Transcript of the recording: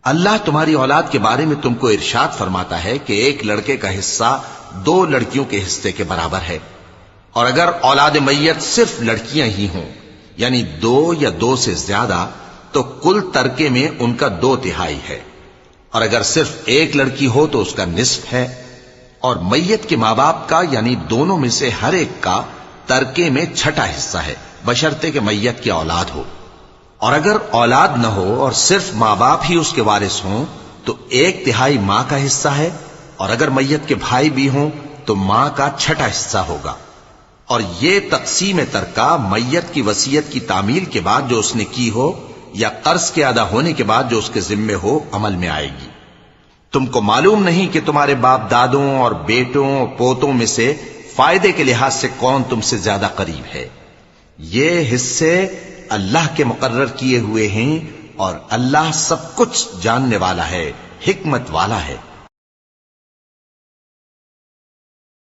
اللہ تمہاری اولاد کے بارے میں تم کو ارشاد فرماتا ہے کہ ایک لڑکے کا حصہ 2 لڑکیوں کے حصے کے برابر ہے، اور اگر اولاد میت صرف لڑکیاں ہی ہوں یعنی 2 یا 2 سے زیادہ تو کل ترکے میں ان کا 2/3 ہے، اور اگر صرف ایک لڑکی ہو تو اس کا نصف ہے، اور میت کے ماں باپ کا یعنی دونوں میں سے ہر ایک کا ترکے میں 6واں حصہ ہے، بشرطے کہ میت کی اولاد ہو، اور اگر اولاد نہ ہو اور صرف ماں باپ ہی اس کے وارث ہوں تو 1/3 ماں کا حصہ ہے، اور اگر میت کے بھائی بھی ہوں تو ماں کا 6واں حصہ ہوگا۔ اور یہ تقسیم ترکہ میت کی وصیت کی تعمیل کے بعد جو اس نے کی ہو یا قرض کے ادا ہونے کے بعد جو اس کے ذمے ہو عمل میں آئے گی۔ تم کو معلوم نہیں کہ تمہارے باپ دادوں اور بیٹوں اور پوتوں میں سے فائدے کے لحاظ سے کون تم سے زیادہ قریب ہے۔ یہ حصے اللہ کے مقرر کیے ہوئے ہیں، اور اللہ سب کچھ جاننے والا ہے، حکمت والا ہے۔